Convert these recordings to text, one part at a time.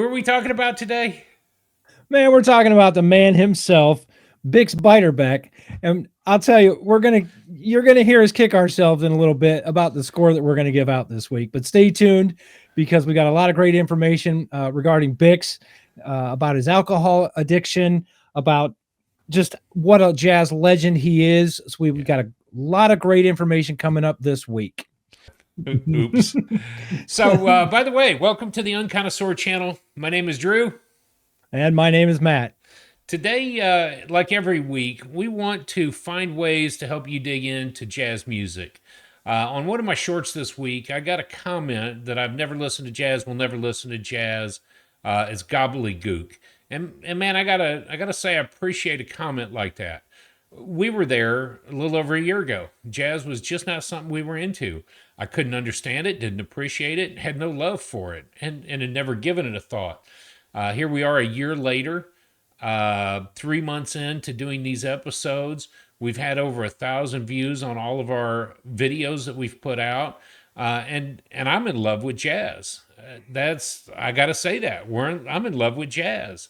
Who are we talking about today? Man, we're talking about the man himself, Bix Beiderbecke. And I'll tell you, you're gonna hear us kick ourselves in a little bit about the score that we're gonna give out this week. But stay tuned because we got a lot of great information regarding Bix, about his alcohol addiction, about just what a jazz legend he is. So we've got a lot of great information coming up this week. Oops. So, by the way, welcome to the Unconnoisseur channel. My name is Drew. And my name is Matt. Today, like every week, we want to find ways to help you dig into jazz music. On one of my shorts this week, I got a comment that I've never listened to jazz, will never listen to jazz. It's gobbledygook. And man, I gotta say, I appreciate a comment like that. We were there a little over a year ago. Jazz was just not something we were into. I couldn't understand it, didn't appreciate it, had no love for it, and had never given it a thought. Here we are a year later, 3 months into doing these episodes. We've had over 1,000 views on all of our videos that we've put out, and I'm in love with jazz. That's I got to say that I'm in love with jazz.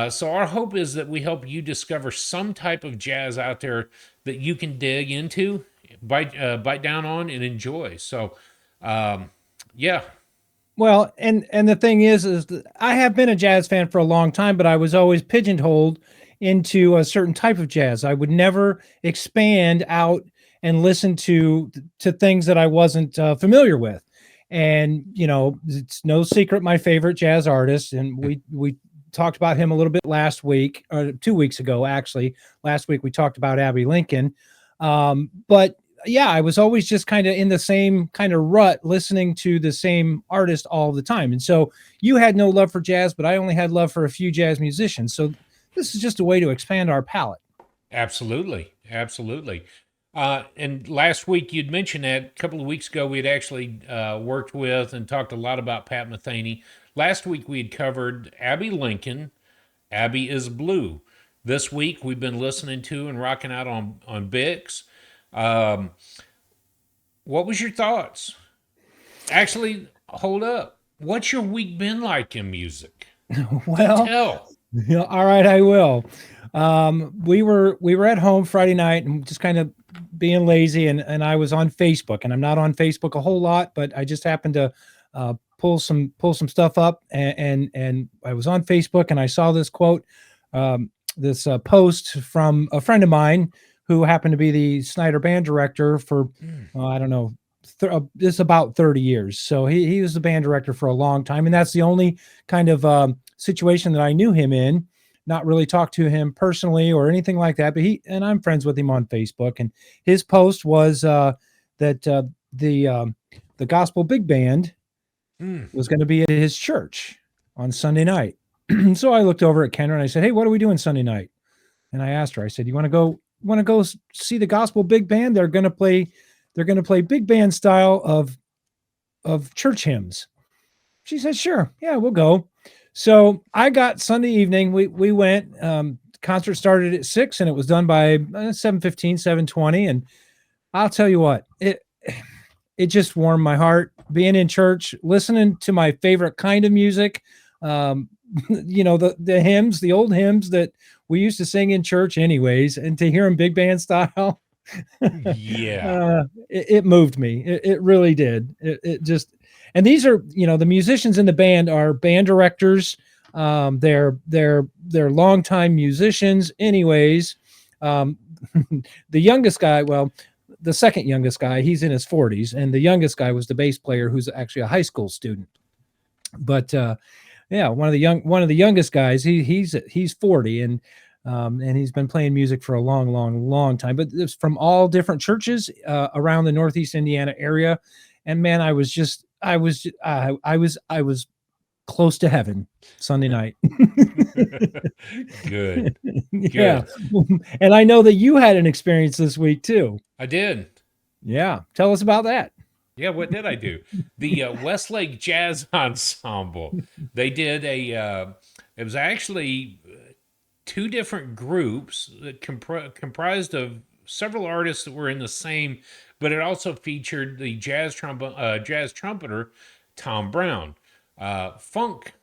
So our hope is that we help you discover some type of jazz out there that you can dig into, bite down on, and enjoy. So, yeah, Well, and the thing is that I have been a jazz fan for a long time, but I was always pigeonholed into a certain type of jazz. I would never expand out and listen to things that I wasn't familiar with. And it's no secret my favorite jazz artist, and we talked about him a little bit last week or 2 weeks ago. Actually, last week we talked about Abby Lincoln. But yeah, I was always just kind of in the same kind of rut listening to the same artist all the time. And so you had no love for jazz, but I only had love for a few jazz musicians. So this is just a way to expand our palette. absolutely, absolutely. And last week you'd mentioned that a couple of weeks ago we had actually worked with and talked a lot about Pat Metheny. Last week we had covered Abby Lincoln. Abby is Blue. This week we've been listening to and rocking out on Bix. Um, what was your thoughts? Actually, hold up. What's your week been like in music? Do Well, tell. yeah, all right, I will. We were at home Friday night and just kind of being lazy, and I was on Facebook, and I'm not on Facebook a whole lot, but I just happened to pull some stuff up, and I was on Facebook, and I saw this quote, this post from a friend of mine who happened to be the Snyder band director for, Mm, I don't know, this about 30 years. So he was the band director for a long time, and that's the only kind of situation that I knew him in. Not really talked to him personally or anything like that, but I'm friends with him on Facebook, and his post was that the gospel big band mm. was going to be at his church on Sunday night. So I looked over at Kendra and I said, "Hey, what are we doing Sunday night?" And I asked her. I said, "You want to go see the gospel big band? They're going to play big band style of church hymns." She said, "Sure, yeah, we'll go." So I got Sunday evening. We went. Concert started at 6 and it was done by 7:15, 7:20. And I'll tell you what, it just warmed my heart being in church, listening to my favorite kind of music. Um, the hymns, the old hymns that we used to sing in church, anyways, and to hear them big band style, Yeah. it moved me. It really did. It just, and these are, the musicians in the band are band directors. They're longtime musicians, anyways. Um, the youngest guy, well, the second youngest guy, he's in his 40s, and the youngest guy was the bass player, who's actually a high school student. But yeah, one of the youngest guys, he's 40, and he's been playing music for a long, long, long time. But it's from all different churches around the Northeast Indiana area. And man, I was close to heaven Sunday night. Good. Yeah, Good. and I know that you had an experience this week too. I did. Yeah, tell us about that. Yeah, what did I do? The Westlake Jazz Ensemble. They did it was actually two different groups that comprised of several artists that were in the same, but it also featured the jazz trumpeter Tom Brown. Funk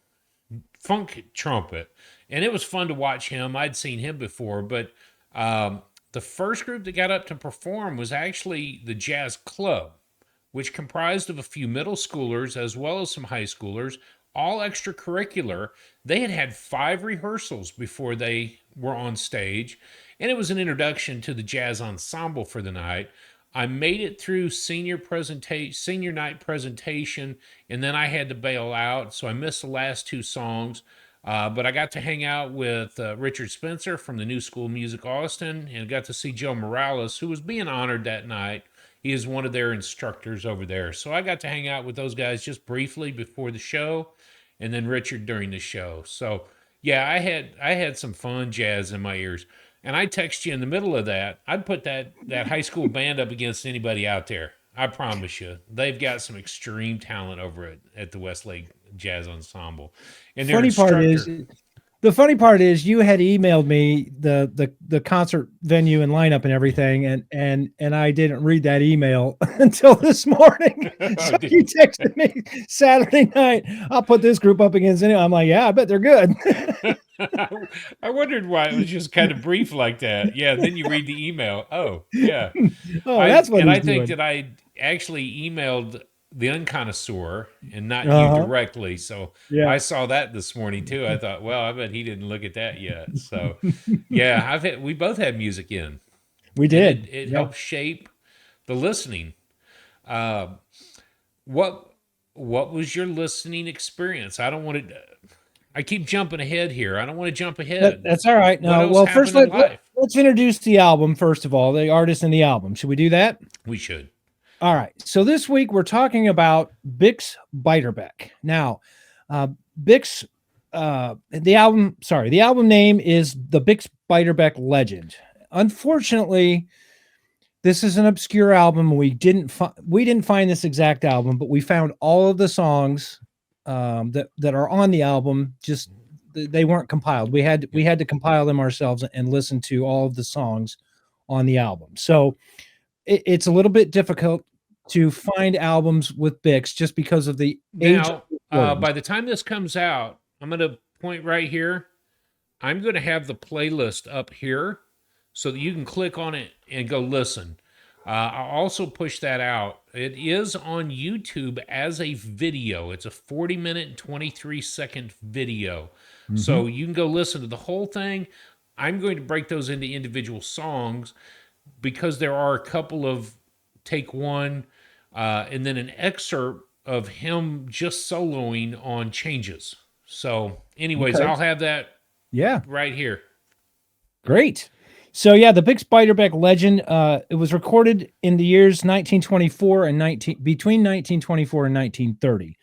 funk trumpet, and it was fun to watch him. I'd seen him before, but the first group that got up to perform was actually the Jazz Club, which comprised of a few middle schoolers as well as some high schoolers, all extracurricular. They had had 5 rehearsals before they were on stage, and it was an introduction to the jazz ensemble for the night. I made it through senior night presentation, and then I had to bail out, so I missed the last 2 songs. But I got to hang out with Richard Spencer from the New School Music Austin, and got to see Joe Morales, who was being honored that night. He is one of their instructors over there. So I got to hang out with those guys just briefly before the show, and then Richard during the show. So yeah, I had some fun jazz in my ears. And I text you in the middle of that. I'd put that high school band up against anybody out there. I promise you, they've got some extreme talent over at the Westlake Jazz Ensemble, and their Funny part is, instructor. the funny part is you had emailed me the concert venue and lineup and everything, and I didn't read that email until this morning. So you texted me Saturday night. I'll put this group up against any. I'm like, yeah, I bet they're good. I wondered why it was just kind of brief like that. Yeah, then you read the email. Oh, yeah. Oh, that's what I he's think doing. that I actually emailed the unconnoisseur and not you Uh-huh. directly. So Yeah, I saw that this morning too. I thought, well, I bet he didn't look at that yet. So yeah, we both had music in, we and did. it Yeah. helps shape the listening. Uh, what what was your listening experience? I don't want to. I keep jumping ahead here. I don't want to jump ahead. That's all right. What No, else well, first happened in life? let's introduce the album first of all, the artist and the album. Should we do that? We should. All right. So this week we're talking about Bix Beiderbecke. Now, uh, Bix, the album name is the Bix Beiderbecke Legend. Unfortunately, this is an obscure album. We didn't find this exact album, but we found all of the songs that are on the album. Just they weren't compiled. We had to compile them ourselves and listen to all of the songs on the album. So it's a little bit difficult to find albums with Bix just because of the age of Now, recordings. by the time this comes out, I'm going to point right here. I'm going to have the playlist up here so that you can click on it and go listen. I'll also push that out. It is on YouTube as a video. It's a 40-minute and 23-second video. Mhm. So you can go listen to the whole thing. I'm going to break those into individual songs because there are a couple of take one and then an excerpt of him just soloing on changes. So, anyways, Okay. I'll have that Yeah. right here. Great. So yeah, the Bix Beiderbecke Legend. It was recorded in the years 1924 and 19 between 1924 and 1930.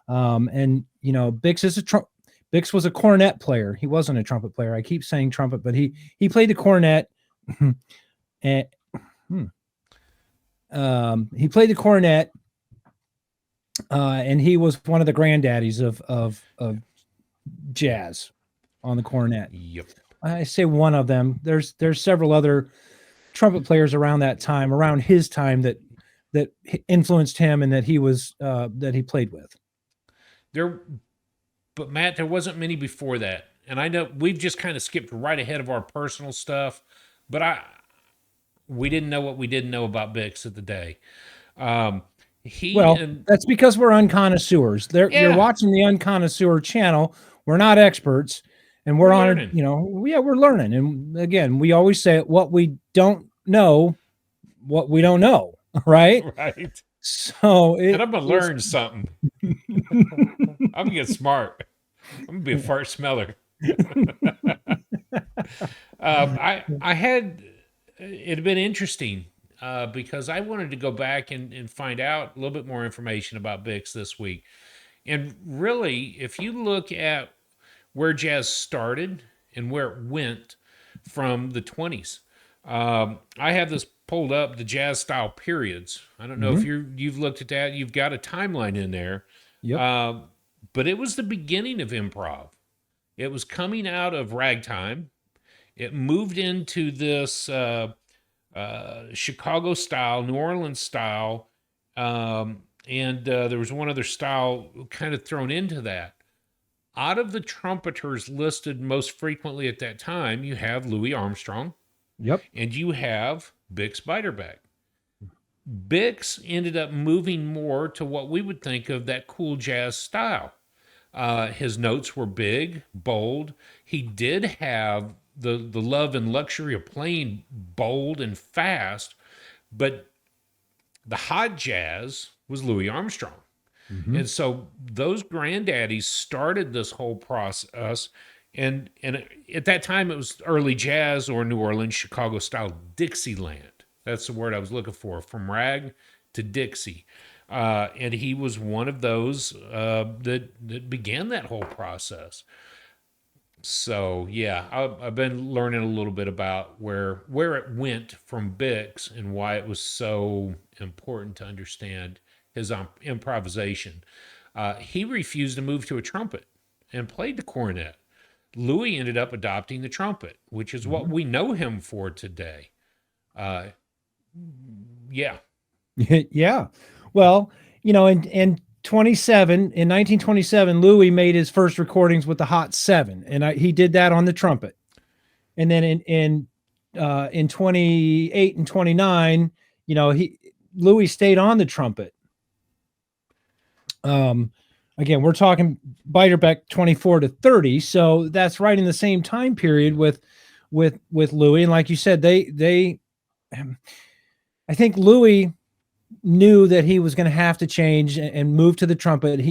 And you know, Bix was a cornet player. He wasn't a trumpet player. I keep saying trumpet, but he played the cornet. and hmm, he played the cornet, and he was one of the granddaddies of jazz on the cornet. Yep. I say one of them. There's several other trumpet players around that time, around his time that influenced him and that he played with. There, but Matt, there wasn't many before that. And I know we've just kind of skipped right ahead of our personal stuff, but we didn't know what we didn't know about Bix at the day. Um, he Well, and that's because we're unconnoisseurs. You're yeah, watching the Unconnoisseur channel. We're not experts, and we're we're honored. learning. You know, yeah, we're learning. And again, we always say what we don't know, what we don't know, right? Right. So And I'm gonna learn something. I'm gonna get smart. I'm gonna be a fart smeller. I had it had been interesting because I wanted to go back and find out a little bit more information about Bix this week. And really, if you look at where jazz started and where it went from the 20s, I have this pulled up, the jazz style periods. I don't know if Mhm. you've looked at that. You've got a timeline in there, Yep. uh, but it was the beginning of improv. It was coming out of ragtime. It moved into this Chicago style, New Orleans style, and there was one other style kind of thrown into that. Out of the trumpeters listed most frequently at that time, you have Louis Armstrong Yep. and you have Bix Beiderbecke. Bix ended up moving more to what we would think of that cool jazz style. His notes were big, bold. He did have the love and luxury of playing bold and fast, but the hot jazz was Louis Armstrong. Mm-hmm. And so those granddaddies started this whole process. And at that time, it was early jazz or New Orleans, Chicago style Dixieland. That's the word I was looking for, from rag to Dixie. And he was one of those that began that whole process. So yeah, I've been learning a little bit about where it went from Bix and why it was so important to understand his improvisation. He refused to move to a trumpet and played the cornet. Louis ended up adopting the trumpet, which is what Mm-hmm. we know him for today. Uh, yeah, Yeah. Well, in 1927, Louis made his first recordings with the Hot Seven, and he did that on the trumpet. And then in 28 and 29, Louis stayed on the trumpet. Again, we're talking Beiderbecke 24 to 30, so that's right in the same time period with Louis. And like you said, they I think Louis knew that he was going to have to change and move to the trumpet.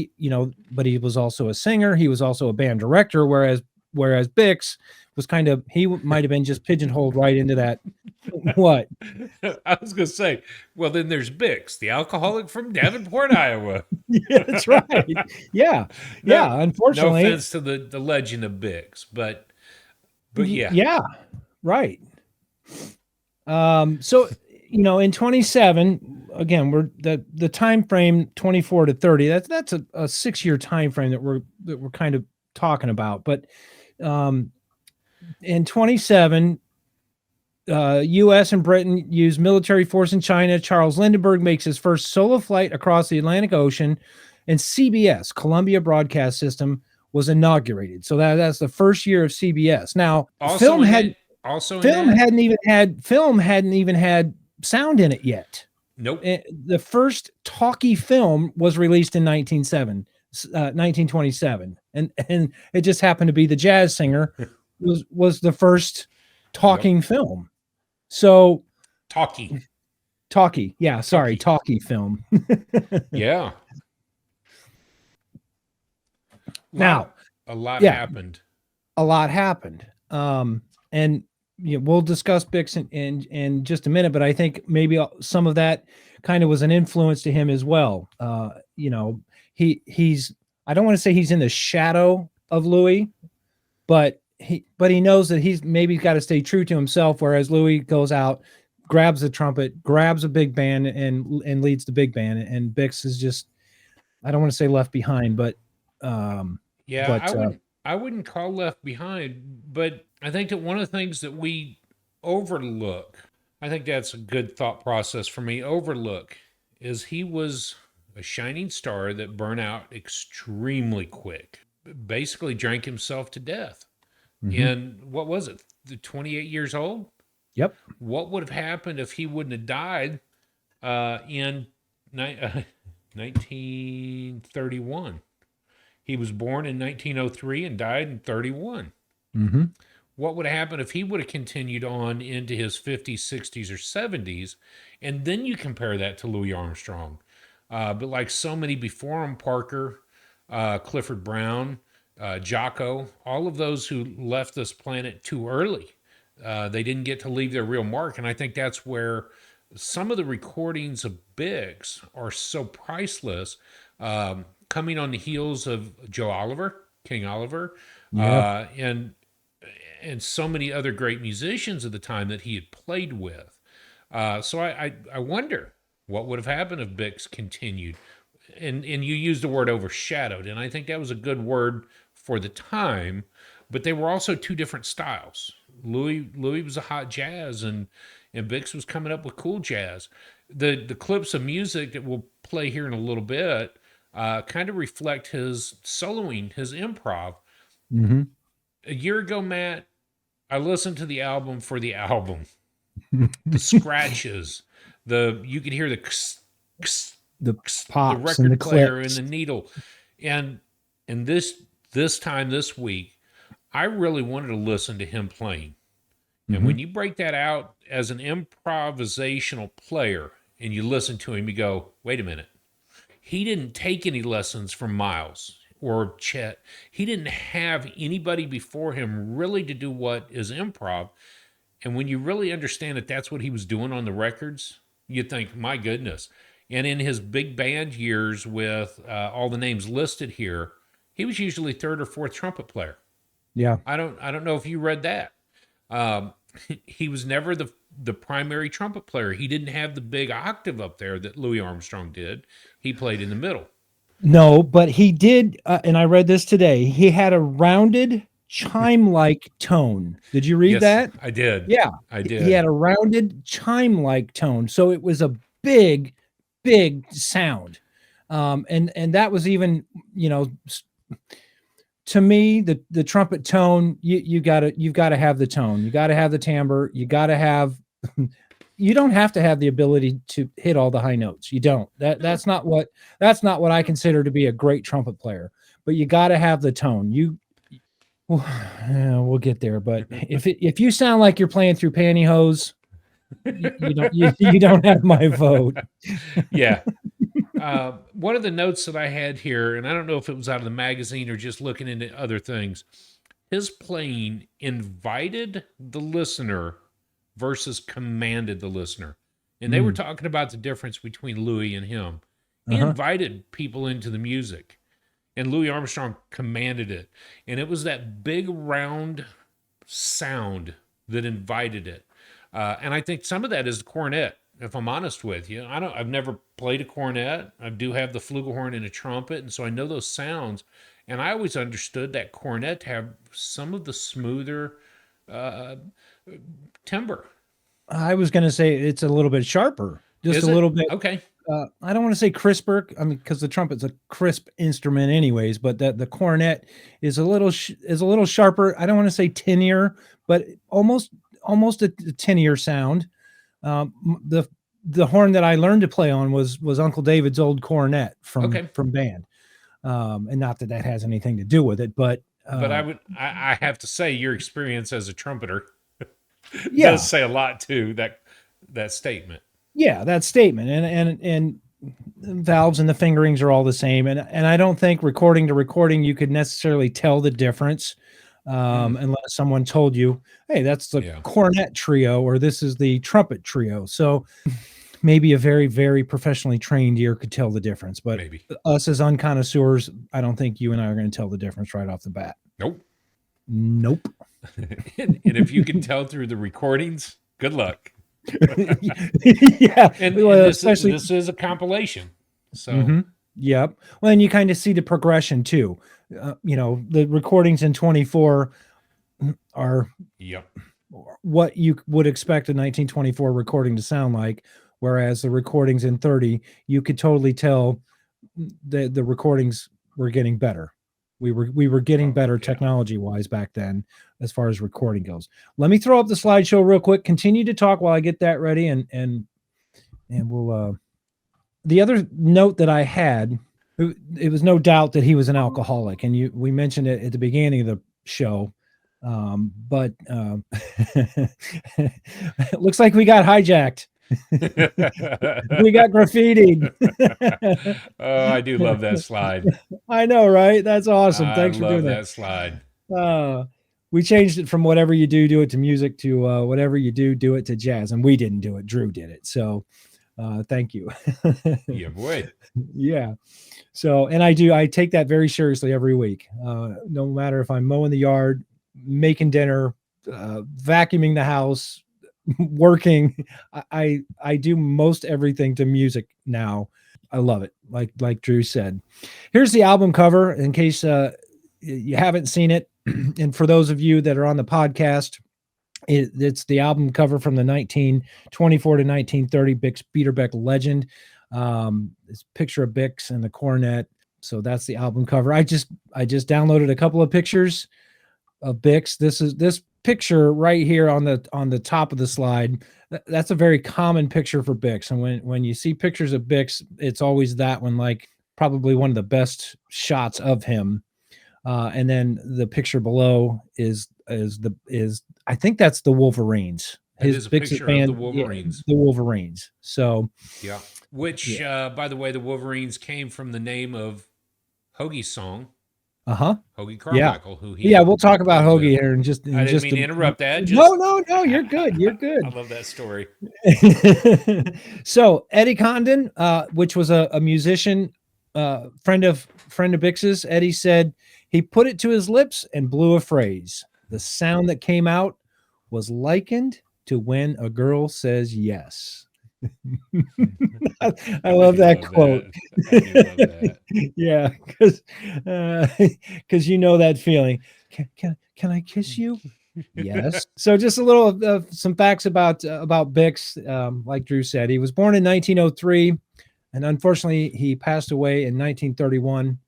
But he was also a singer. He was also a band director. Whereas Bix was he might have been just pigeonholed right into that. What? I was going to say, well, then there's Bix, the alcoholic from Davenport, Iowa. Yeah, that's right. Yeah. No, Yeah. Unfortunately, no offense to the legend of Bix, but yeah. Yeah. Right. So, in 27, again, we're the time frame 24 to 30. That's a 6-year time frame that we're kind of talking about. But in 27, U.S. and Britain use military force in China. Charles Lindbergh makes his first solo flight across the Atlantic Ocean, and CBS, Columbia Broadcast System, was inaugurated. So that's the first year of CBS. Now, film hadn't even had sound in it yet. Nope. The first talkie film was released in 1927, and it just happened to be The Jazz Singer was the first talking film. So talkie, yeah, sorry, talkie film. Yeah. Now, a lot happened. A lot happened. And we'll discuss Bix in just a minute, but I think maybe some of that kind of was an influence to him as well. He's I don't want to say he's in the shadow of Louis, but he knows that he's maybe got to stay true to himself. Whereas Louis goes out, grabs the trumpet, grabs a big band, and leads the big band, and Bix is just, I don't want to say left behind, but I wouldn't call left behind, but I think that one of the things that we overlook, I think that's a good thought process for me, overlook, is he was a shining star that burned out extremely quick, basically drank himself to death. Mm-hmm. And what was it, 28 years old? Yep. What would have happened if he wouldn't have died in 1931? He was born in 1903 and died in 31. Mm-hmm. What would have happened if he would have continued on into his 50s, 60s, or 70s? And then you compare that to Louis Armstrong. But like so many before him, Parker, Clifford Brown, Jocko, all of those who left this planet too early, they didn't get to leave their real mark. And I think that's where some of the recordings of Bix are so priceless, coming on the heels of Joe Oliver, King Oliver, yeah. And so many other great musicians of the time that he had played with. So I wonder what would have happened if Bix continued. And you used the word overshadowed, and I think that was a good word for the time, but they were also two different styles. Louis was a hot jazz, and Bix was coming up with cool jazz. The clips of music that we'll play here in a little bit kind of reflect his soloing, his improv. Hmm. A year ago, Matt, I listened to the album for the album, the scratches, you could hear the The the pops and the record player and clicks. the needle, and this time this week, I really wanted to listen to him playing. And Hmm. when you break that out as an improvisational player and you listen to him, you go, wait a minute. He didn't take any lessons from Miles or Chet. He didn't have anybody before him really to do what is improv. And when you really understand that that's what he was doing on the records, you think, my goodness. And in his big band years with all the names listed here, he was usually third or fourth trumpet player. Yeah. I don't know if you read that. Um, he was never the primary trumpet player. He didn't have the big octave up there that Louis Armstrong did. He played in the middle. No, but he did, and I read this today. He had a rounded chime-like tone. Did you read Yes, that? I did. Yeah, I he had did. a rounded chime-like tone, so it was a big, big sound. And that was even, you know, to me, the trumpet tone, you've gotta have the tone, you gotta have the timbre, you gotta have you don't have to have the ability to hit all the high notes. You don't. No. That's not what I consider to be a great trumpet player. But you got to have the tone. Well, yeah, we'll get there. But if you sound like you're playing through pantyhose, you don't have my vote. Yeah. One of the notes that I had here, and I don't know if it was out of the magazine or just looking into other things, his playing invited the listener versus commanded the listener. And they were Mm, talking about the difference between Louis and him. He uh-huh. invited people into the music, and Louis Armstrong commanded it. And it was that big round sound that invited it. And I think some of that is the cornet. If I'm honest with you, I've never played a cornet. I do have the flugelhorn and a trumpet, and so I know those sounds. And I always understood that cornet to have some of the smoother uh, timbre. I was going to say it's a little bit sharper, just a Is little it bit. okay? I don't want to say crisper. I mean, because the trumpet's a crisp instrument, anyways. But the cornet is is a little sharper. I don't want to say tinier, but almost a tinier sound. The horn that I learned to play on was Uncle David's old cornet Okay, from band, and not that that has anything to do with it, but but I have to say your experience as a trumpeter does yeah, say a lot to that statement. yeah, that statement and valves and the fingerings are all the same, and I don't think recording to recording you could necessarily tell the difference, Mm, unless someone told you, hey, that's the yeah, cornet trio or this is the trumpet trio. So maybe a very, very professionally trained ear could tell the difference. But maybe. us as unconnoisseurs, I don't think you and I are going to tell the difference right off the bat. Nope. Nope. And if you can tell through the recordings, good luck. Yeah, And well, this is especially. this is a compilation, so Mhm. Yep. Well, and you kind of see the progression too. The recordings in 24 are yep. what you would expect a 1924 recording to sound like, whereas the recordings in 30, you could totally tell the recordings were getting better. We were getting Oh better yeah. technology wise back then as far as recording goes. Let me throw up the slideshow real quick. Continue to talk while I get that ready, and we'll the other note that I had, it was no doubt that he was an alcoholic, and we mentioned it at the beginning of the show. But it looks like we got hijacked. We got graffitied. Oh, I do love that slide. I know, right? That's awesome. I Thanks for doing love that. that slide. Uh, we changed it from whatever you do it to music to whatever you do it to jazz. And we didn't do it. Drew did it. So thank you. Yeah, boy. Yeah. So, and I take that very seriously every week. No matter if I'm mowing the yard, making dinner, vacuuming the house, working, I do most everything to music now. I love it. Like Drew said. Here's the album cover in case you haven't seen it. And for those of you that are on the podcast, it's the album cover from the 1924 to 1930 Bix Beiderbecke Legend. This picture of Bix and the cornet. So that's the album cover. I just downloaded a couple of pictures of Bix. This picture right here on the top of the slide. That's a very common picture for Bix. And when you see pictures of Bix, it's always that one, like probably one of the best shots of him. And then the picture below is I think that's the Wolverines. It His is a Bix's picture of band, the Wolverines. the Wolverines. So Yeah. Which, by the way, the Wolverines came from the name of Hoagie's song, uh-huh. Hoagie Yeah. Carmichael, who he Yeah, we'll talk about played with. Hoagie here in just I didn't mean to interrupt that. Just No, you're good. You're good. I love that story. So Eddie Condon, which was a musician, friend of Bix's, Eddie said he put it to his lips and blew a phrase. The sound that came out was likened to when a girl says yes. I love that quote. I do love that. Yeah, because you know that feeling. Can I kiss you? Yes. So just a little some facts about Bix. Like Drew said, he was born in 1903, and unfortunately, he passed away in 1931.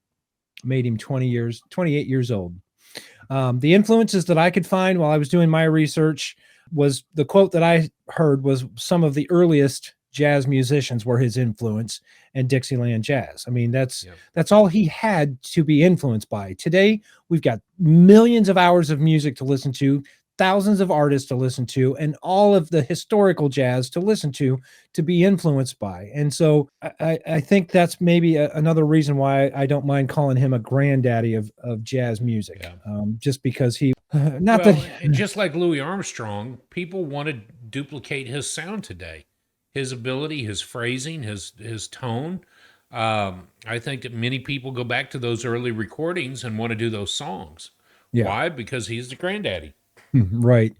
Made him 28 years old. The influences that I could find while I was doing my research was the quote that I heard was some of the earliest jazz musicians were his influence and Dixieland jazz. I mean, that's all he had to be influenced by. Today, we've got millions of hours of music to listen to, thousands of artists to listen to, and all of the historical jazz to listen to be influenced by. And so I think that's maybe another reason why I don't mind calling him a granddaddy of jazz music, just because he, just like Louis Armstrong, people want to duplicate his sound today. His ability, his phrasing, his tone. I think that many people go back to those early recordings and want to do those songs. Yeah. Why? Because he's the granddaddy. Right.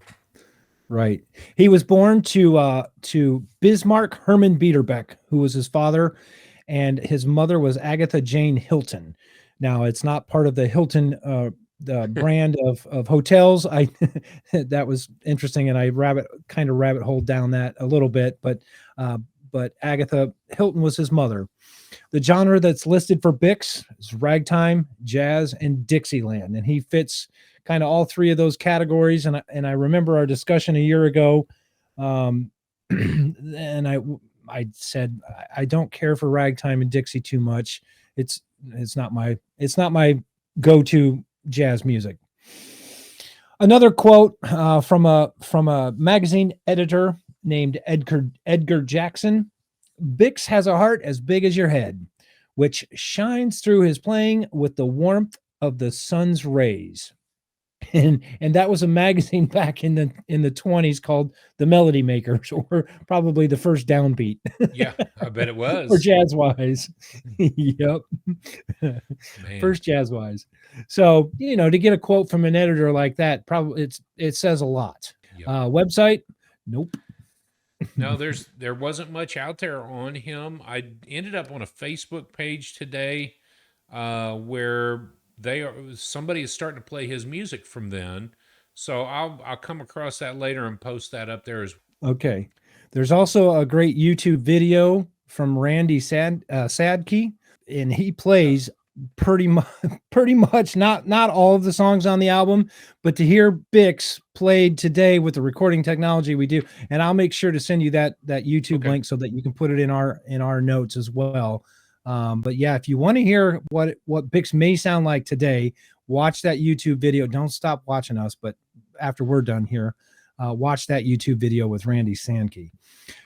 He was born to Bismarck Herman Biederbeck, who was his father, and his mother was Agatha Jane Hilton. Now, it's not part of the Hilton the brand of hotels. That was interesting, and I rabbit hole down that a little bit, but Agatha Hilton was his mother. The genre that's listed for Bix is ragtime, jazz, and Dixieland, and he fits kind of all three of those categories. And I remember our discussion a year ago, and I said I don't care for ragtime and Dixie too much. It's not my go-to jazz music. Another quote from a magazine editor named Edgar Jackson: Bix has a heart as big as your head, which shines through his playing with the warmth of the sun's rays. And that was a magazine back in the 20s called The Melody Makers, or probably the first Downbeat. Yeah, I bet it was. For Jazzwise. Yep. First Jazzwise. So, to get a quote from an editor like that, probably it says a lot. Yep. Website? Nope. No, there wasn't much out there on him. I ended up on a Facebook page today where somebody is starting to play his music from then. So I'll come across that later and post that up there as well. Okay. There's also a great YouTube video from Randy Sadke, and he plays pretty much not all of the songs on the album, but to hear Bix played today with the recording technology we do, and I'll make sure to send you that YouTube link so that you can put it in our notes as well. But yeah, if you want to hear what Bix may sound like today, watch that YouTube video. Don't stop watching us, but after we're done here, watch that YouTube video with Randy Sadke.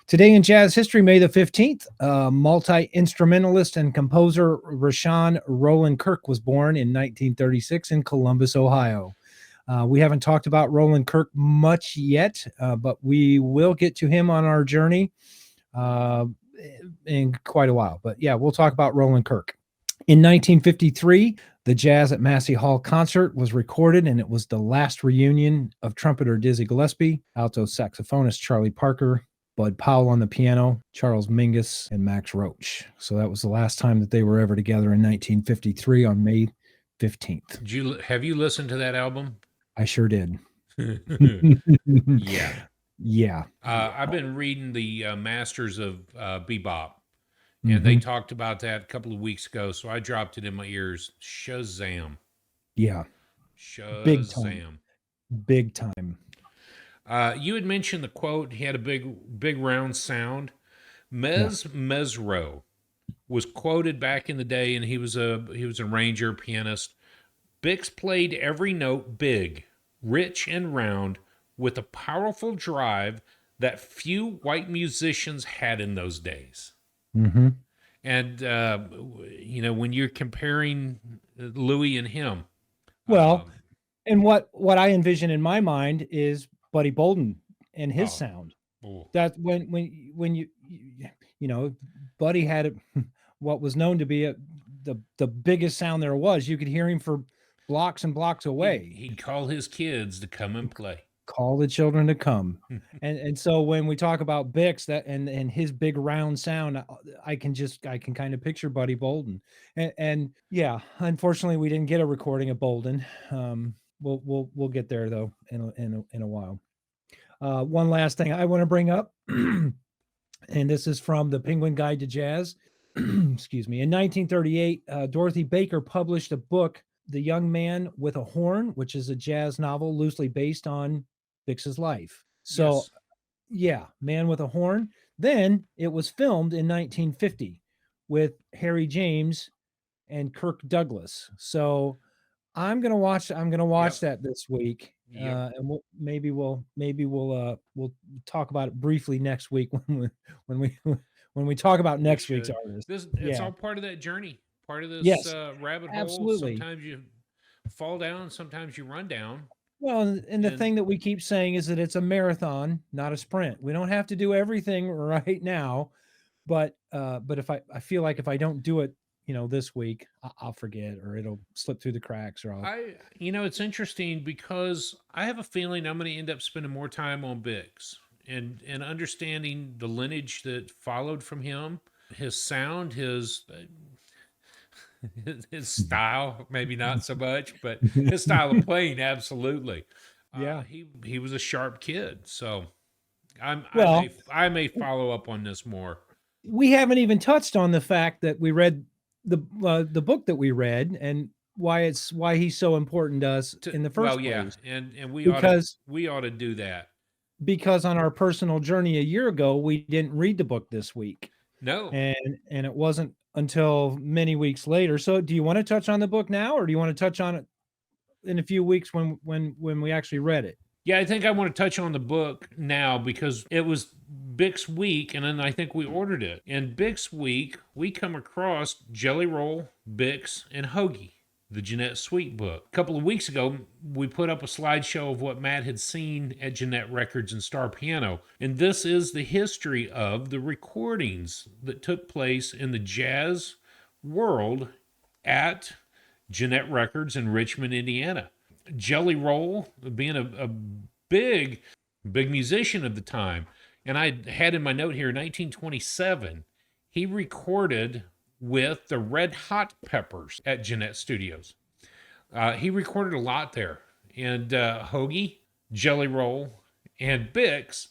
Today in jazz history, May the 15th, multi-instrumentalist and composer Rashawn Roland Kirk was born in 1936 in Columbus, Ohio. We haven't talked about Roland Kirk much yet, but we will get to him on our journey in quite a while. But yeah, we'll talk about Roland Kirk. In 1953, the Jazz at Massey Hall concert was recorded, and it was the last reunion of trumpeter Dizzy Gillespie, alto saxophonist Charlie Parker, Bud Powell on the piano, Charles Mingus, and Max Roach. So that was the last time that they were ever together in 1953 on May 15th. Have you listened to that album? I sure did. Yeah. Yeah. I've been reading the Masters of Bebop, And they Mhm. talked about that a couple of weeks ago, so I dropped it in my ears. Shazam. Yeah, big time, Shazam. big time. You had mentioned the quote. He had a big round sound. Yeah. Mez Mesro was quoted back in the day, and he was a arranger, pianist. Bix played every note big, rich, and round, with a powerful drive that few white musicians had in those days. Mhm. And when you're comparing Louis and him, Well, um, and what I envision in my mind is Buddy Bolden and his oh, sound. oh, That when you know, Buddy had what was known to be the biggest sound there was. You could hear him for blocks and blocks he'd away. he'd call his kids to come and play. Call the children to come. And so when we talk about Bix that and his big round sound, I can kind of picture Buddy Bolden. And yeah, unfortunately we didn't get a recording of Bolden. We'll get there though in a while. One last thing I want to bring up, and this is from the Penguin Guide to Jazz. Excuse me. In 1938, Dorothy Baker published a book, The Young Man with a Horn, which is a jazz novel loosely based on Bix's life. So, Yes. yeah, Man with a Horn. Then it was filmed in 1950 with Harry James and Kirk Douglas. So I'm gonna watch Yep. that this week, Yep. and we'll talk about it briefly next week when we when we talk about We next week's should. artist. It's Yeah. all part of that journey. Part of this Yes, rabbit hole. absolutely. Sometimes you fall down. Sometimes you run down. Well, and the And thing that we keep saying is that it's a marathon, not a sprint. We don't have to do everything right now, but if I feel like if I don't do it, this week, I'll forget or it'll slip through the cracks or I'll. it's interesting because I have a feeling I'm going to end up spending more time on Bix and understanding the lineage that followed from him, his sound, his style, maybe not so much, but his style of playing, absolutely. Yeah. He was a sharp kid, so I Well, may follow up on this more. we haven't even touched on the fact that we read the book that we read and why he's so important to us in the Well, first yeah, place. and Because we ought to do that. on our personal journey a year ago, we didn't read the book this week. No, And it wasn't until many weeks later. So do you want to touch on the book now or do you want to touch on it in a few weeks when we actually read it? yeah, I think I want to touch on the book now because it was Bix Week, and then I think we ordered it. And Bix Week, we come across Jelly Roll, Bix, and Hoagie, the Jeanette Sweet book. A couple of weeks ago, we put up a slideshow of what Matt had seen at Jeanette Records and Star Piano. And this is the history of the recordings that took place in the jazz world at Jeanette Records in Richmond, Indiana. Jelly Roll, being a big musician of the time, and I had in my note here 1927, he recorded with the Red Hot Peppers at Jeanette Studios. He recorded a lot there, and Hoagie, Jelly Roll, and Bix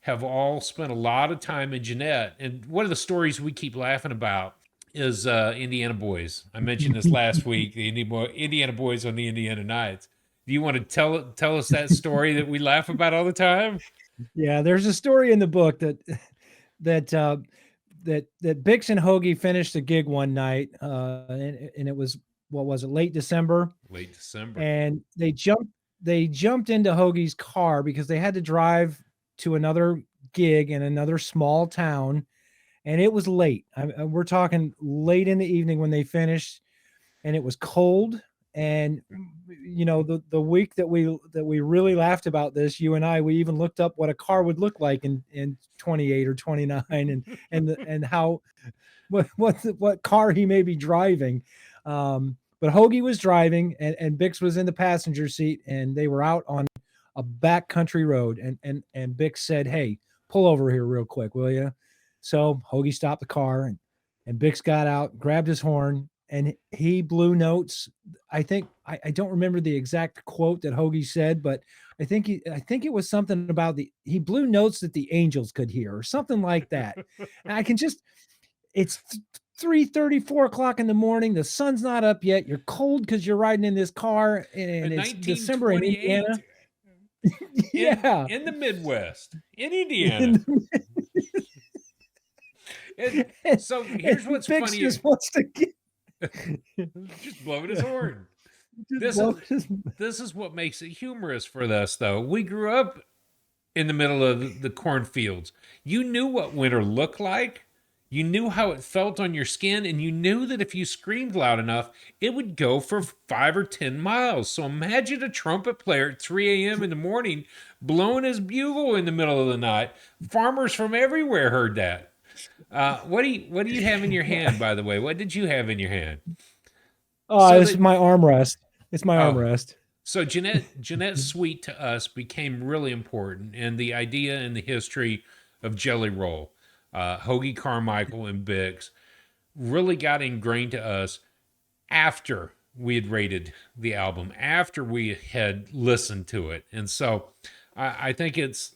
have all spent a lot of time in Jeanette. And one of the stories we keep laughing about is Indiana Boys. I mentioned this last week, the Indiana Boys on the Indiana Nights. Do you want to tell us that story that we laugh about all the time? Yeah, there's a story in the book that that Bix and Hoagie finished a gig one night, and it was what was it, late December, Late December. and they jumped into Hoagie's car because they had to drive to another gig in another small town, and it was late. We're talking late in the evening when they finished, and it was cold. And the week that we really laughed about this, you and I, we even looked up what a car would look like in 28 or 29, and how what car he may be driving. But Hoagie was driving, and Bix was in the passenger seat, and they were out on a back country road, and Bix said, "Hey, pull over here real quick, will you?" So Hoagie stopped the car, and Bix got out, grabbed his horn, and he blew notes. I think I don't remember the exact quote that Hoagie said, but I think it was something about he blew notes that the angels could hear or something like that. And I can just It's 3:30, 4 o'clock in the morning. The sun's not up yet. You're cold because you're riding in this car, and In it's December in 1928, Indiana. in Yeah. in the Midwest, in In Indiana. the, And and, so and here's what's Bix funny. just wants to get Just blowing his horn. just This blow is his, this is what makes it humorous for us, though. We grew up in the middle of the cornfields. You knew what winter looked like. You knew how it felt on your skin, and you knew that if you screamed loud enough, it would go for 5 or 10 miles. So imagine a trumpet player at 3 a.m. in the morning blowing his bugle in the middle of the night. Farmers from everywhere heard that. What do you have in your hand, by the way? What did you have in your hand? So this is that my armrest. It's my oh, armrest. so Jeanette Sweet to us became really important, and the idea and the history of Jelly Roll, Hoagie Carmichael, and Bix really got ingrained to us after we had rated the album, after we had listened to it, and so I think it's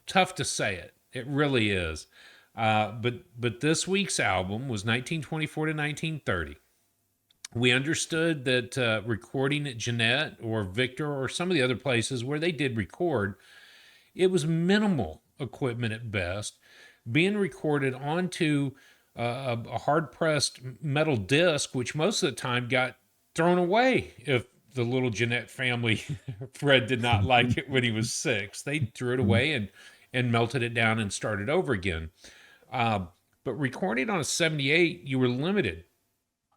tough to say it. It really is. But this week's album was 1924 to 1930. We understood that recording at Jeanette or Victor or some of the other places where they did record, it was minimal equipment at best, being recorded onto a hard pressed metal disc, which most of the time got thrown away if the little Jeanette family, Fred did not like it when he was 6. They threw it away and melted it down and started over again. Uh, but recording on a 78, you were limited.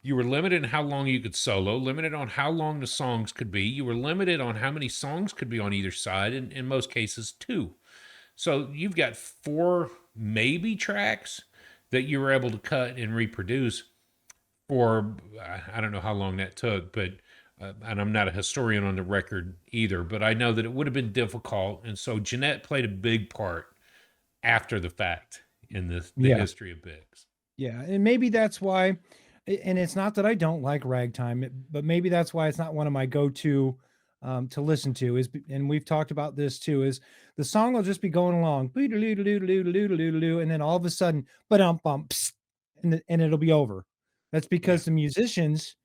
You were limited in how long you could solo, limited on how long the songs could be. You were limited on how many songs could be on either side, and in most cases, 2. So you've got 4 maybe tracks that you were able to cut and reproduce for, I don't know how long that took, but, and I'm not a historian on the record either, but I know that it would have been difficult. And so Jeanette played a big part after the fact in the Yeah. history of Biggs. Yeah, and maybe that's why, and it's not that I don't like ragtime, but maybe that's why it's not one of my go-to to listen to. And we've talked about this too. Is the song will just be going along, and then all of a sudden, bump, and it'll be over. That's Yeah. because the musicians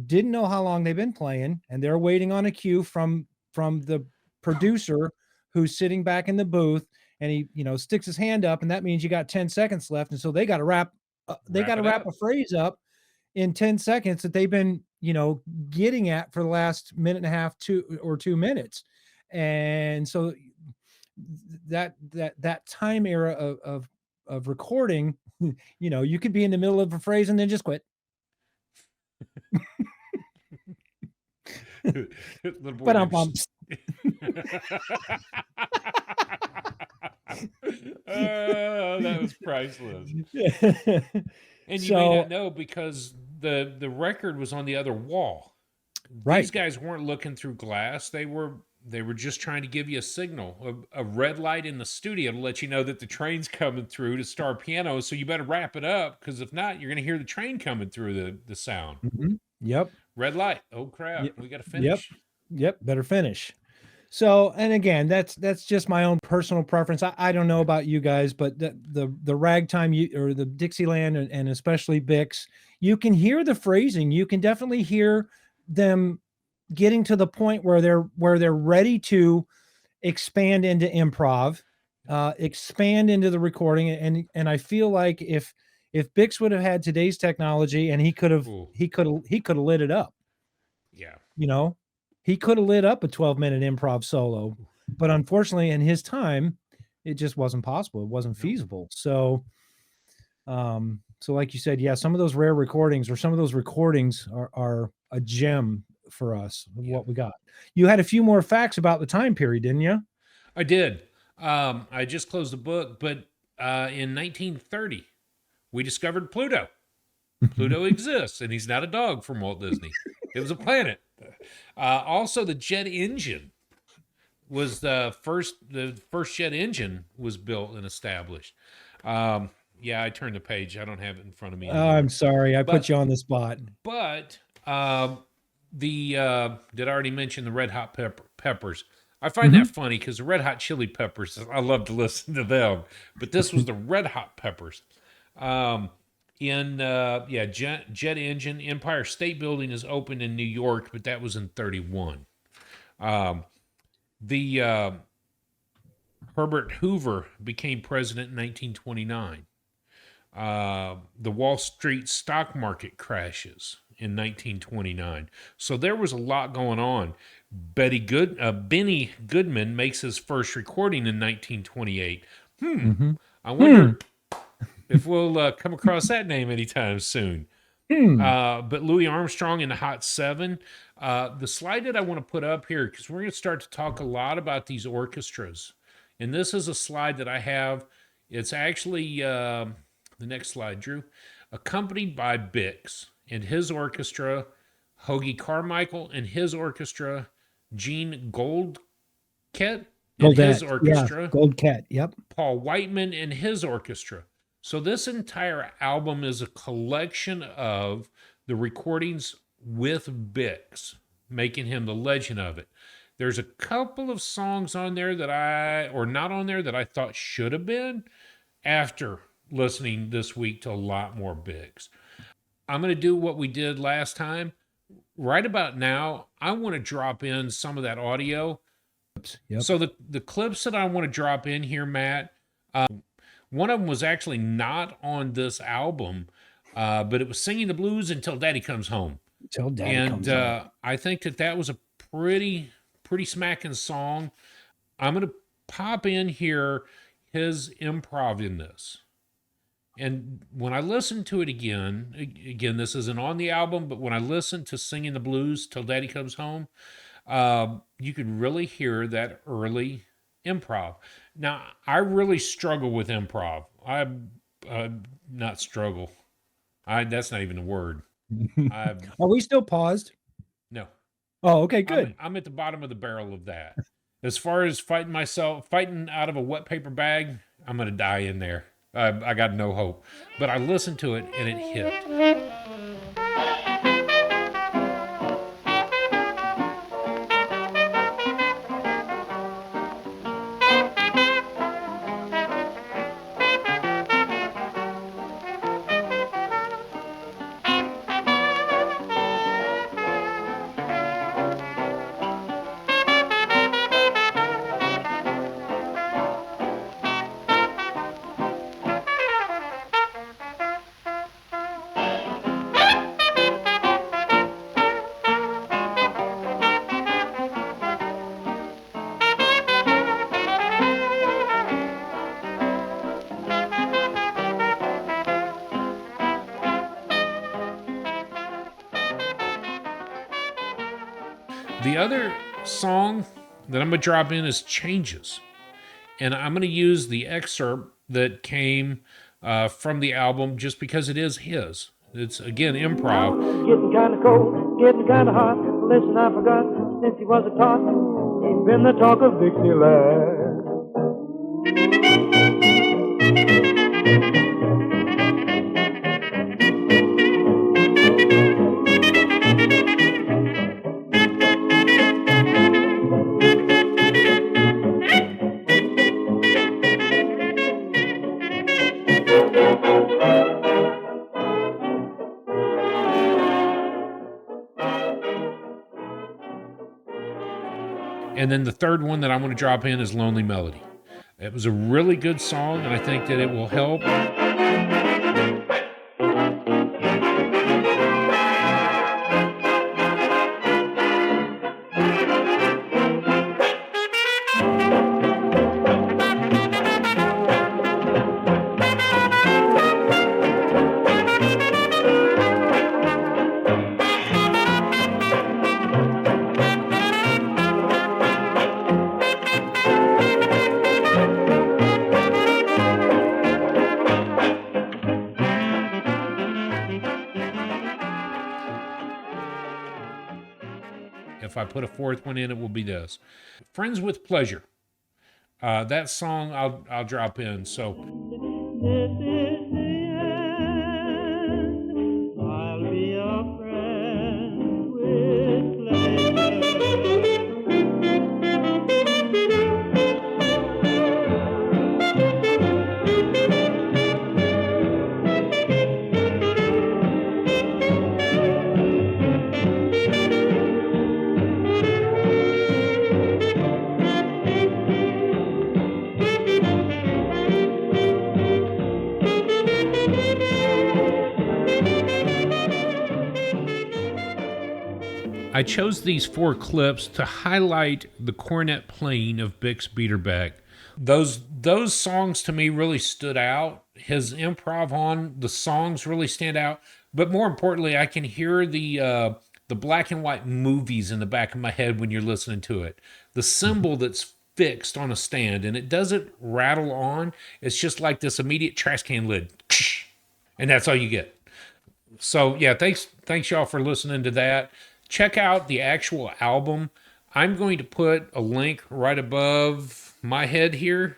didn't know how long they've been playing, and they're waiting on a cue from the producer who's sitting back in the booth, and he sticks his hand up, and that means you got 10 seconds left, and so they got to Wrap it wrap a up. phrase up in 10 seconds that they've been getting at for the last minute and a half, 2 minutes. And so that time era of recording, you could be in the middle of a phrase and then just quit. Little boy But named Oh, that was priceless. And you may So not know because the record was on the other wall. These right. guys weren't looking through glass. They were just trying to give you a signal, a red light in the studio to let you know that the train's coming through to start piano. So you better wrap it up because if not, you're going to hear the train coming through the sound. Mhm. Yep. Red light. Oh crap! Yep. We got to Yep. finish. Yep. Better finish. So, and again, that's just my own personal preference. I don't know about you guys, but the ragtime or the Dixieland and especially Bix, you can hear the phrasing. You can definitely hear them getting to the point where they're ready to expand into improv, expand into the recording, and I feel like if Bix would have had today's technology and Ooh, he could have lit it up. yeah. You know, he could have lit up a 12-minute improv solo, but unfortunately, in his time, it just wasn't possible. It wasn't No. feasible. So like you said, yeah, some of those rare recordings or some of those recordings are a gem for us of Yep. what we got. You had a few more facts about the time period, didn't you? I did. I just closed the book, but in 1930, we discovered Pluto. Pluto exists, and he's not a dog from Walt Disney. It was a planet. Also, the jet engine was the first. The first jet engine was built and established. Yeah, I turned the page. I don't have it in front of me I'm anymore. sorry, I put But you on the spot. but the did I already mention the Red Hot Peppers? I find that Mhm. funny because the Red Hot Chili Peppers, I love to listen to them, but this was the Red Hot Peppers. Um, jet engine. Empire State Building is opened in New York, but that was in 31. Um, the Herbert Hoover became president in 1929. The Wall Street stock market crashes in 1929. So there was a lot going on. Benny Goodman makes his first recording in 1928. Mhm. I wonder if we'll come across that name anytime soon. But Louis Armstrong in the Hot Seven. The slide that I want to put up here, because we're going to start to talk a lot about these orchestras. And this is a slide that I have. It's actually the next slide, Drew. Accompanied by Bix and his orchestra, Hoagie Carmichael and his orchestra, Gene Goldket and his Goldette, orchestra, Goldcat. Yep. Paul Whiteman and his orchestra. So this entire album is a collection of the recordings with Bix, making him the legend of it. There's a couple of songs on there not on there that I thought should have been after listening this week to a lot more Bix. I'm going to do what we did last time. Right about now, I want to drop in some of that audio. Yep. So the clips that I want to drop in here, Matt, one of them was actually not on this album, but it was Singing the Blues Until Daddy Comes Home. Till Daddy comes home. I think that was a pretty smacking song. I'm going to pop in here his improv in this. And when I listen to it again, this isn't on the album, but when I listen to Singing the Blues Till Daddy Comes Home, you could really hear that early improv. Now, I really struggle with improv. Not struggle. That's not even a word. Are we still paused? No. Oh, okay, good. I'm at the bottom of the barrel of that. As far as fighting out of a wet paper bag, I'm going to die in there. I got no hope. But I listened to it and it hit. The other song that I'm going to drop in is Changes. And I'm going to use the excerpt that came from the album just because it is his. It's, again, improv. Getting kind of cold, getting kind of hot. Listen, I forgot, since he was a tot, he's been the talk of Dixieland. And then the third one that I'm going to drop in is Lonely Melody. It was a really good song, and I think that it will help. If I put a fourth one in, it will be this. Friends with Pleasure. That song I'll drop in. So This is the end. I'll be a friend with pleasure. I chose these 4 clips to highlight the cornet playing of Bix Beiderbecke. Those songs to me really stood out. His improv on the songs really stand out. But more importantly, I can hear the black and white movies in the back of my head when you're listening to it. The cymbal that's fixed on a stand and it doesn't rattle on. It's just like this immediate trash can lid. And that's all you get. So yeah, thanks y'all for listening to that. Check out the actual album. I'm going to put a link right above my head here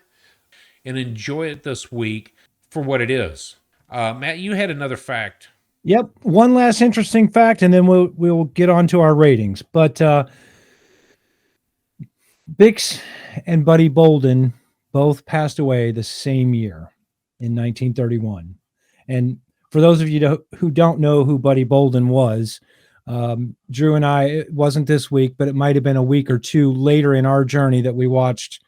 and enjoy it this week for what it is. Matt, you had another fact. Yep. One last interesting fact, and then we'll get on to our ratings. But Bix and Buddy Bolden both passed away the same year in 1931. And for those of you who don't know who Buddy Bolden was, Drew and I, it wasn't this week, but it might have been a week or two later in our journey that we watched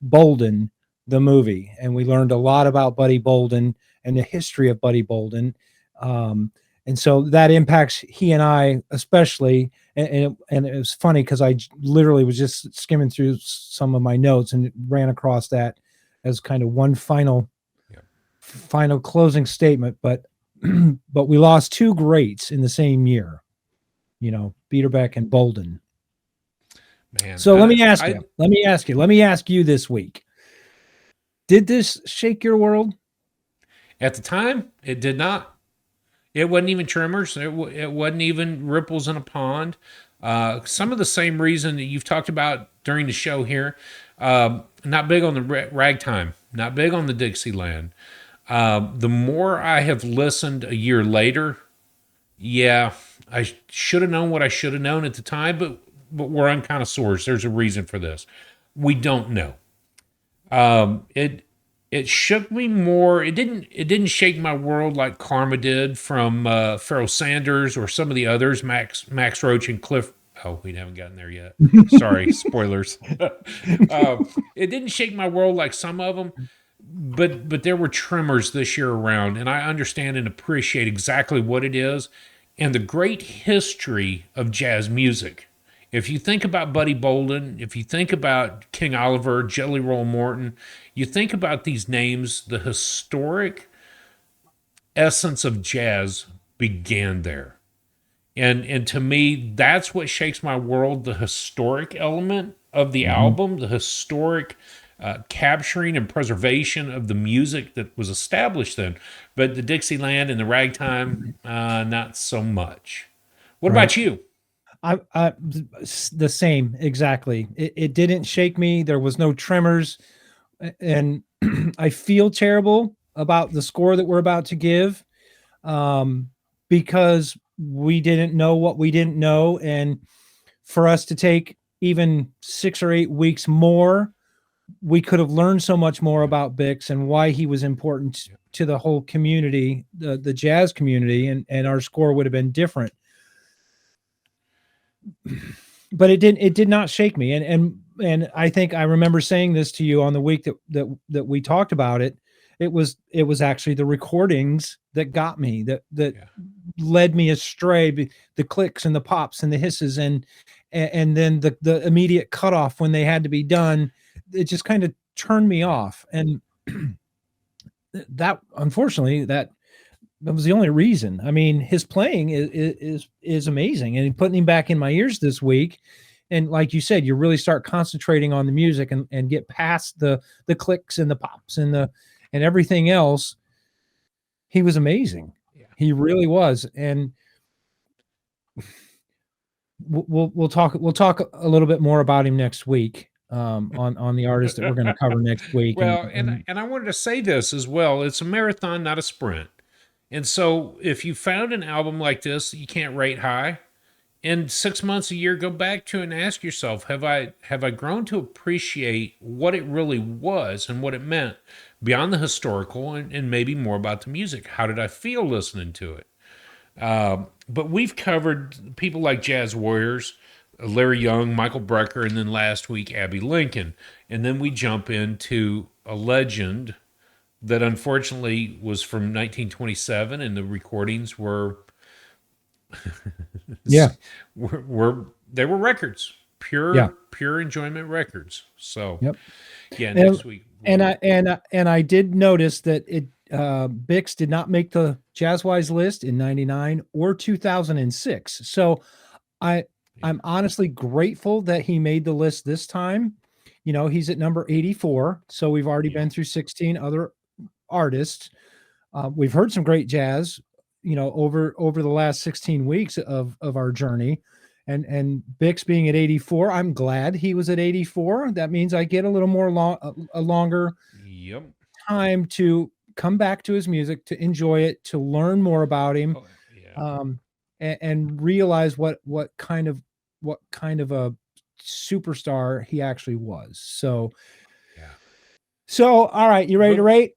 Bolden, the movie. And we learned a lot about Buddy Bolden and the history of Buddy Bolden. And so that impacts he and I especially. And it was funny because I literally was just skimming through some of my notes and ran across that as kind of one final closing statement. But but we lost 2 greats in the same year, Beiderbecke and Bolden. Man, so let me ask you this week, did this shake your world? At the time, it did not. It wasn't even tremors. It wasn't even ripples in a pond. Some of the same reason that you've talked about during the show here. Not big on the ragtime. Not big on the Dixieland. The more I have listened a year later, yeah, I should have known what I should have known at the time, but we're on connoisseurs. There's a reason for this. We don't know. It shook me more. It didn't shake my world like Karma did from Pharoah Sanders or some of the others, Max Roach and Cliff. Oh, we haven't gotten there yet. Sorry, spoilers. It didn't shake my world like some of them, but there were tremors this year around, and I understand and appreciate exactly what it is and the great history of jazz music. If you think about Buddy Bolden, if you think about King Oliver, Jelly Roll Morton, you think about these names, the historic essence of jazz began there. And to me, that's what shakes my world, the historic element of the album, the historic capturing and preservation of the music that was established then. But the Dixieland and the ragtime, not so much. What about you? I the same, exactly. It didn't shake me. There was no tremors, and I feel terrible about the score that we're about to give, because we didn't know what we didn't know, and for us to take even 6 or 8 weeks more, we could have learned so much more about Bix and why he was important to the whole community, the jazz community, and our score would have been different. But it did not shake me, and I think I remember saying this to you on the week that we talked about it. It was actually the recordings that got me, that led me astray, the clicks and the pops and the hisses and then the immediate cutoff when they had to be done. It just kind of turned me off, and that unfortunately that was the only reason. I mean, his playing is amazing, and putting him back in my ears this week. And like you said, you really start concentrating on the music and get past the clicks and the pops and everything else. He was amazing. Yeah. He really was. And we'll talk a little bit more about him next week. On the artist that we're going to cover next week. Well, and I wanted to say this as well. It's a marathon, not a sprint. And so if you found an album like this that you can't rate high, in 6 months, a year, go back to it and ask yourself, have I grown to appreciate what it really was and what it meant beyond the historical and maybe more about the music? How did I feel listening to it? But we've covered people like Jazz Warriors, Larry Young, Michael Brecker, and then last week, Abbey Lincoln. And then we jump into a legend that unfortunately was from 1927, and the recordings were Yeah. They were records, Yeah. pure enjoyment records. So Yep. yeah, And next week and I did notice that Bix did not make the Jazzwise list in 99 or 2006. So I I'm honestly grateful that he made the list this time. You know, he's at number 84, so we've already yeah, been through 16 other artists. We've heard some great jazz, you know, over the last 16 weeks of our journey. And Bix being at 84, I'm glad he was at 84. That means I get a little more a longer yep. time to come back to his music, to enjoy it, to learn more about him, Oh, yeah. and realize what kind of a superstar he actually was. Yeah. So all right, you ready to But rate?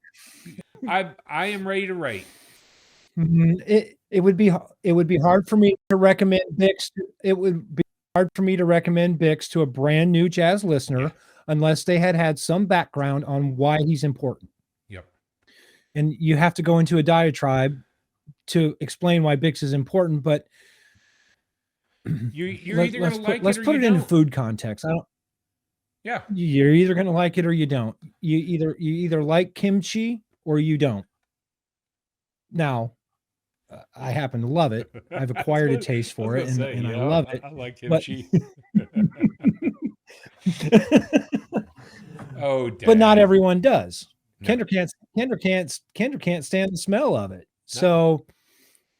I am ready to rate. It would be it would be hard for me to recommend Bix. It would be hard for me to recommend Bix to a brand new jazz Yeah. listener unless they had some background on why he's important. Yep. And you have to go into a diatribe to explain why Bix is important. But You're either gonna like it let's or put you it into don't. food context. I don't. Yeah. You're either going to like it or you don't. You either like kimchi or you don't. Now, I happen to love it. I've acquired a taste I was for it, gonna say, and I yeah, love it. I like But kimchi. Oh, but not dang. everyone does. No, Kendra can't stand the smell of it. no. So,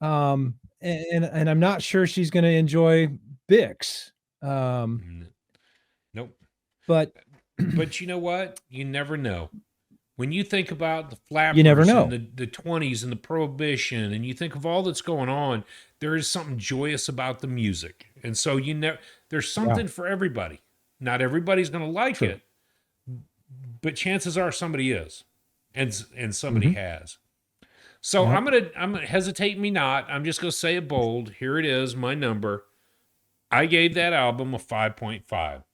and I'm not sure she's going to enjoy Bix. N- Nope. But But you know what? You never know. When you think about the you never flappers and know. the 20s and the prohibition, and you think of all that's going on, there is something joyous about the music. And so there's Yeah, something for everybody. Not everybody's going to like true. it, but chances are somebody is, and somebody Hmm. has. So Yep. I'm gonna hesitate me not. I'm just gonna say it bold. Here it is, my number. I gave that album a 5.5.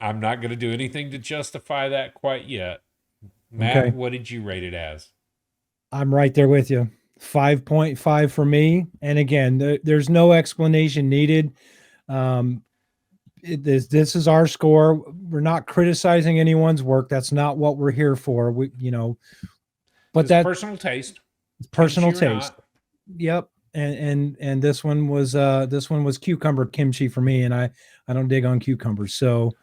I'm not gonna do anything to justify that quite yet. Matt, Okay. what did you rate it as? I'm right there with you. 5.5 for me. And again, there's no explanation needed. Um, this is our score. We're not criticizing anyone's work. That's not what we're here for. But It's that personal taste, personal kimchi or taste. not. Yep. And this one was cucumber kimchi for me, and I don't dig on cucumbers. So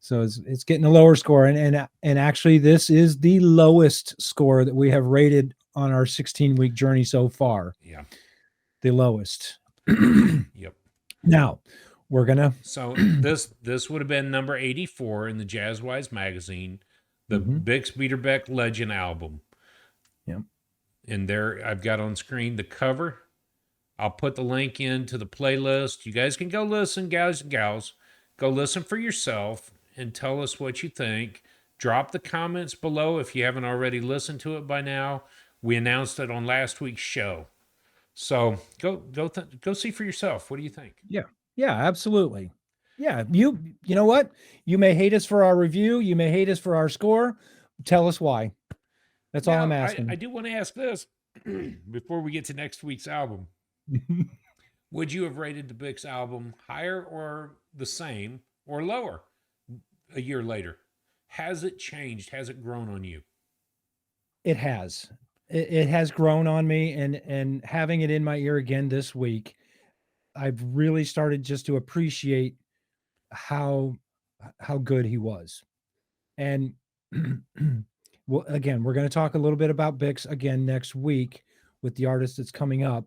it's getting a lower score, and actually this is the lowest score that we have rated on our 16-week journey so far. Yeah. The lowest. Yep. Now we're gonna. So this would have been number 84 in the Jazzwise magazine, the Mhm. Bix Beiderbecke Legend album. Yeah. And there I've got on screen the cover. I'll put the link into the playlist. You guys can go listen, guys and gals. Go listen for yourself and tell us what you think. Drop the comments below if you haven't already listened to it by now. We announced it on last week's show. So go see for yourself. What do you think? Yeah. Yeah. Absolutely. Yeah. You know what? You may hate us for our review. You may hate us for our score. Tell us why. That's all I'm Now, I asking. do want to ask this before we get to next week's album. Would you have rated the Bix album higher or the same or lower a year later? Has it changed? Has it grown on you? It has. It has grown on me, and having it in my ear again this week, I've really started just to appreciate how how good he was. And well, again, we're going to talk a little bit about Bix again next week with the artist that's coming up.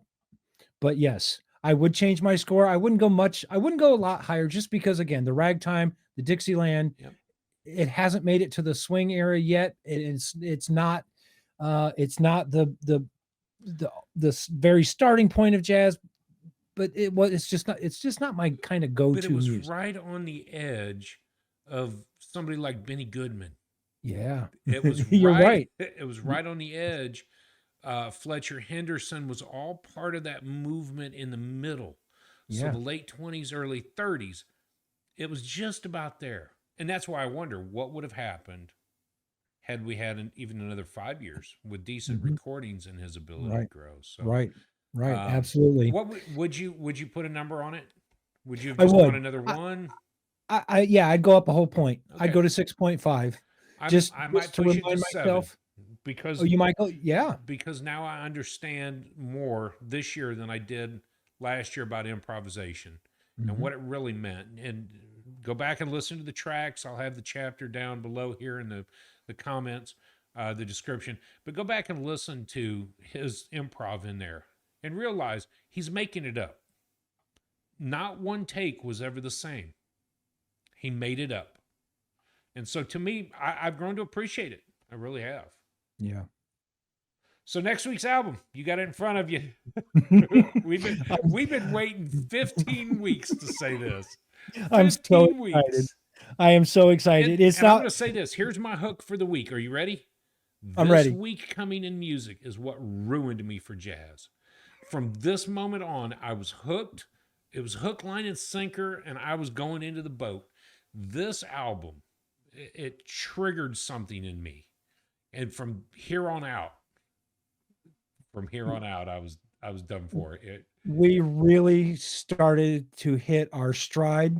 But yes, I would change my score. I wouldn't go a lot higher just because again, the ragtime, the Dixieland, Yep. it hasn't made it to the swing era yet. It's not the very starting point of jazz, but it's just not my kind of But it go-to was music. right on the edge of somebody like Benny Goodman. Yeah. It was You're right. right. It was right on the edge. Fletcher Henderson was all part of that movement in the middle. So Yeah. the late 20s, early 30s, it was just about there. And that's why I wonder what would have happened had we had even another 5 years with decent Mhm. recordings and his ability to Right. grow. So, Right. Right. um, Absolutely. what would you put a number on it? Would you have I just gone would. another I, one? yeah, I'd go up a whole point. I'd Okay, go to 6.5. I might Just to push it to remind seven myself. Oh, because you might go. Yeah. now I understand more this year than I did last year about improvisation and Mhm. what it really meant. And go back and listen to the tracks. I'll have the chapter down below here in the comments, the description. But go back and listen to his improv in there and realize he's making it up. Not one take was ever the same. He made it up. And so to me, I've grown to appreciate it. I really have. Yeah. So next week's album, you got it in front of you. we've been I'm, we've been waiting 15 weeks to say this. I'm so 15 excited. weeks. I am so excited. It's And I'm not. going to say this. Here's my hook for the week. Are you ready? I'm This ready. week coming in music is what ruined me for jazz. From this moment on, I was hooked. It was hook, line, and sinker, and I was going into the boat. This album, it triggered something in me. And from here on out, I was done for. We really started to hit our stride.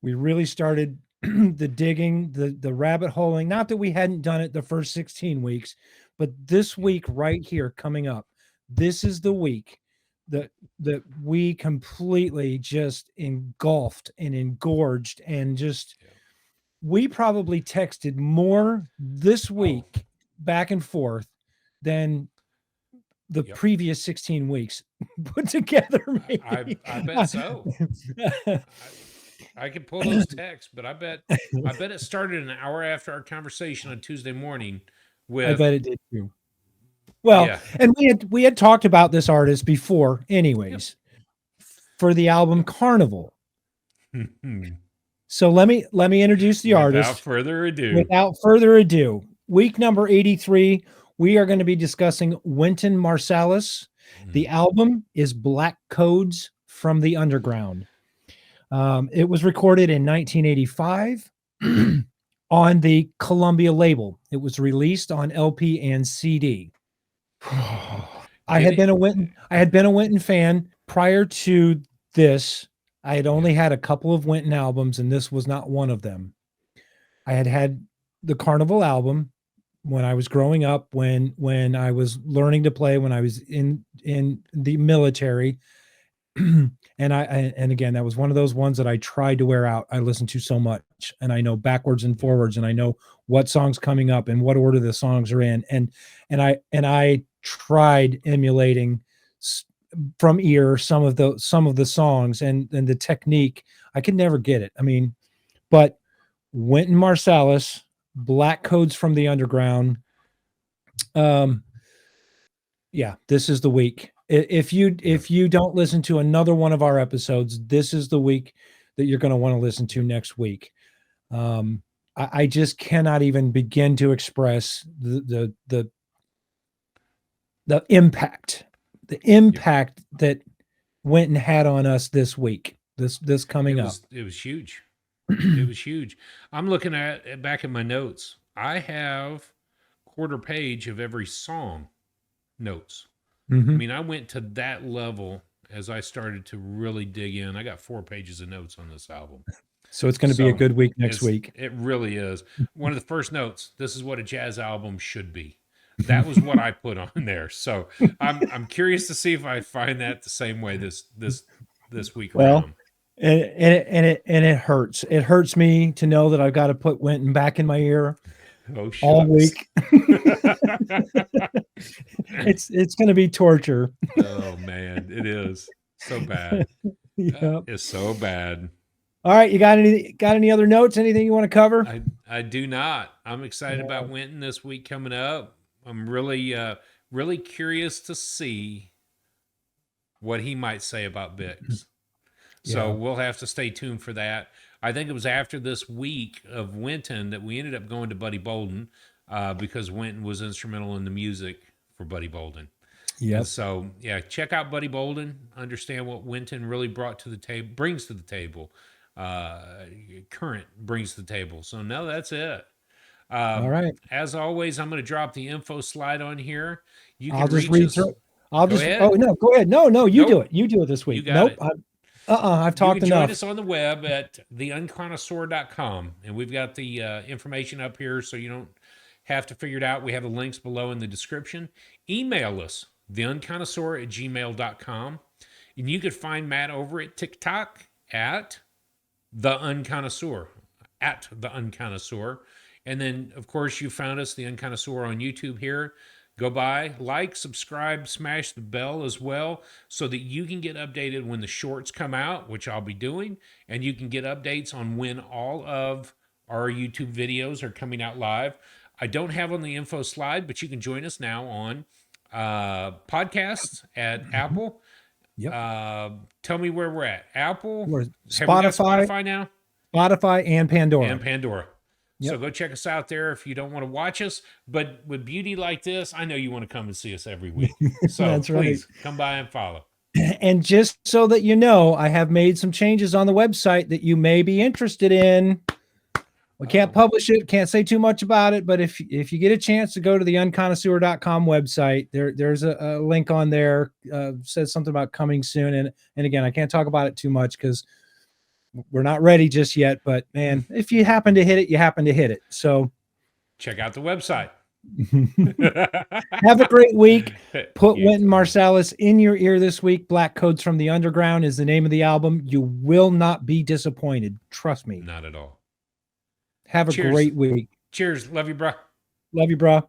We really started the digging, the rabbit holing. Not that we hadn't done it the first 16 weeks, but this Yeah, week right here coming up, this is the week that we completely just engulfed and engorged and just yeah. we probably texted more this Oh, week back and forth than the yep. previous 16 weeks put together, maybe. I bet so. I could pull those texts, but I bet it started an hour after our conversation on Tuesday morning I with bet it did too. Well, yeah. and we had talked about this artist before, Yep. anyways, for the album Yep. Carnival. So let me introduce the Without artist. further ado. Without further ado, week number 83, we are going to be discussing Wynton Marsalis. The album is Black Codes from the Underground. It was recorded in 1985 on the Columbia label. It was released on LP and CD. I had Getting been a Wynton fan prior to this. I had yeah. only had a couple of Wynton albums, and this was not one of them. I had the Carnival album when I was growing up, when I was learning to play, when I was in the military. And again, that was one of those ones that I tried to wear out. I listened to so much, and I know backwards and Yeah. forwards, and I know what songs coming up and what order the songs are in, and I tried emulating from ear some of the songs and the technique. I could never get it. I mean, but Wynton Marsalis, Black Codes from the Underground. Um, yeah, this is the week. If Yeah. you don't listen to another one of our episodes, this is the week that you're going to want to listen to next week. I just cannot even begin to express the impact, Yep. that Wynton had on us this week. This coming up. It was huge. It was huge. I'm looking at back in my notes. I have quarter page of every song notes. I Mhm. mean, I went to that level as I started to really dig in. I got 4 pages of notes on this album. So it's going to be a So good week next week. it really is. One of the first notes, this is what a jazz album should be. That was what I put on there. So I'm curious to see if I find that the same way this week Well, around. and it hurts. It hurts me to know that I've got to put Wynton back in my ear Oh all shucks. week. It's going to be torture. Oh man, it is so bad. Yep. It's so bad. All right, you got any other notes? Anything you want to cover? I do not. I'm excited about Winton this week coming up. I'm really curious to see what he might say about Bix. So Yeah. we'll have to stay tuned for that. I think it was after this week of Winton that we ended up going to Buddy Bolden because Winton was instrumental in the music for Buddy Bolden. And Yep. so, yeah, check out Buddy Bolden. Understand what Winton really brought to the table, brings to the table. Current brings to the table. So, no, that's it. All right. As always, I'm going to drop the info slide on here. You can I'll just reach read us. through. I'll Go just. ahead. Oh no, go ahead. No, you Nope. do it. You do it this week. You got Nope. it. I've You talked can join enough. us on the web at theunconnoisseur.com, and we've got the information up here so you don't have to figure it out. We have the links below in the description. Email us, theunconnoisseur@gmail.com. And you could find Matt over at TikTok at theunconnoisseur, And then, of course, you found us, The Unconnoisseur, on YouTube here. Go by, like, subscribe, smash the bell as well so that you can get updated when the shorts come out, which I'll be doing, and you can get updates on when all of our YouTube videos are coming out live. I don't have on the info slide, but you can join us now on podcasts at Apple. Yep. Tell me where we're at. Apple. We're Have we got Spotify, Spotify now? Spotify, and Pandora. And Pandora. Yep. So go check us out there if you don't want to watch us. But with beauty like this, I know you want to come and see us every week. So That's right. please come by and follow. And just so that you know, I have made some changes on the website that you may be interested in. We can't publish it, can't say too much about it, but if you get a chance to go to the unconnoisseur.com website, there's a link on there, says something about coming soon. And again, I can't talk about it too much because we're not ready just yet, but man, if you happen to hit it, you happen to hit it. So check out the website. have a great week. Put You Wynton too. Marsalis in your ear this week. Black Codes from the Underground is the name of the album. You will not be disappointed. Trust me. Not at all. Have a Cheers. great week. Cheers. Love you, bro. Love you, bro.